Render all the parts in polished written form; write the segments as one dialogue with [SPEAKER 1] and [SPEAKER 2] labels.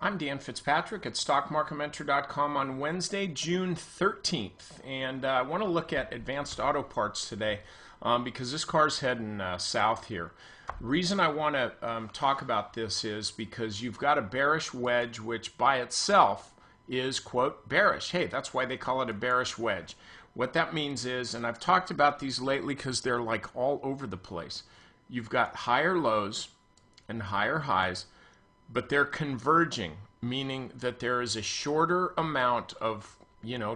[SPEAKER 1] I'm Dan Fitzpatrick at StockMarketMentor.com on Wednesday, June 13th, and I want to look at Advanced Auto Parts today because this car's heading south here. The reason I want to talk about this is because you've got a bearish wedge, which by itself is, quote, bearish. Hey, that's why they call it a bearish wedge. What that means is, and I've talked about these lately because they're like all over the place, you've got higher lows and higher highs, but they're converging, meaning that there is a shorter amount of,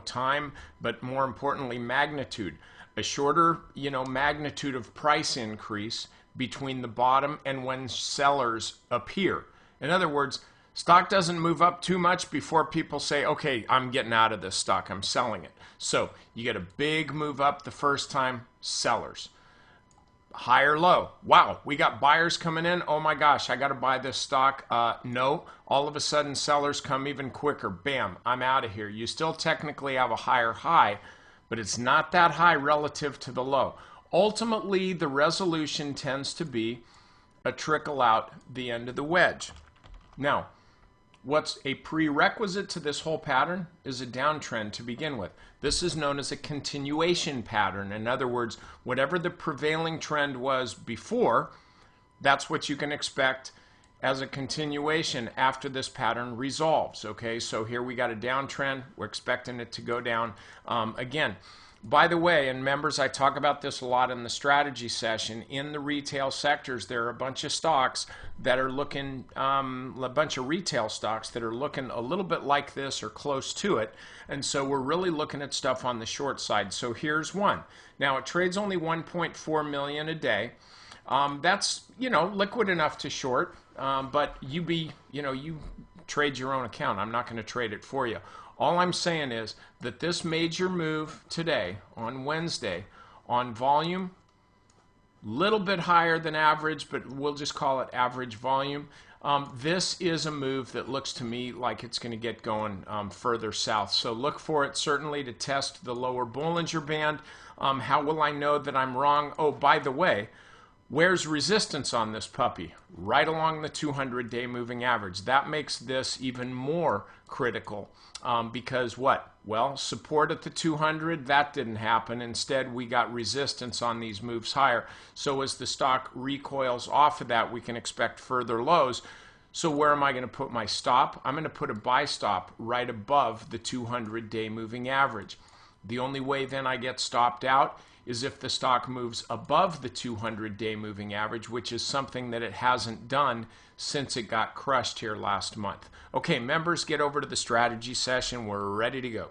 [SPEAKER 1] time, but more importantly, magnitude. A shorter, magnitude of price increase between the bottom and when sellers appear. In other words, stock doesn't move up too much before people say, okay, I'm getting out of this stock, I'm selling it. So you get a big move up the first time, sellers. Higher low. Wow, we got buyers coming in. Oh my gosh, I got to buy this stock. No, all of a sudden sellers come even quicker. Bam, I'm out of here. You still technically have a higher high, but it's not that high relative to the low. Ultimately, the resolution tends to be a trickle out the end of the wedge. Now, what's a prerequisite to this whole pattern is a downtrend to begin with. This is known as a continuation pattern. In other words, whatever the prevailing trend was before, that's what you can expect as a continuation after this pattern resolves. Okay, so here we got a downtrend. We're expecting it to go down. Again, by the way, and members, I talk about this a lot in the strategy session. In the retail sectors, there are a bunch of stocks that are looking, a bunch of retail stocks that are looking a little bit like this or close to it. And so we're really looking at stuff on the short side. So here's one. Now it trades only 1.4 million a day. That's, liquid enough to short, but you trade your own account. I'm not going to trade it for you. All I'm saying is that this major move today on Wednesday on volume, little bit higher than average, but we'll just call it average volume. This is a move that looks to me like it's going to get going further south. So look for it certainly to test the lower Bollinger Band. How will I know that I'm wrong? Oh, by the way, where's resistance on this puppy? Right along the 200-day moving average. That makes this even more critical because what? Well, support at the 200, that didn't happen. Instead, we got resistance on these moves higher. So as the stock recoils off of that, we can expect further lows. So where am I going to put my stop? I'm going to put a buy stop right above the 200-day moving average. The only way then I get stopped out is if the stock moves above the 200-day moving average, which is something that it hasn't done since it got crushed here last month. Okay, members, get over to the strategy session. We're ready to go.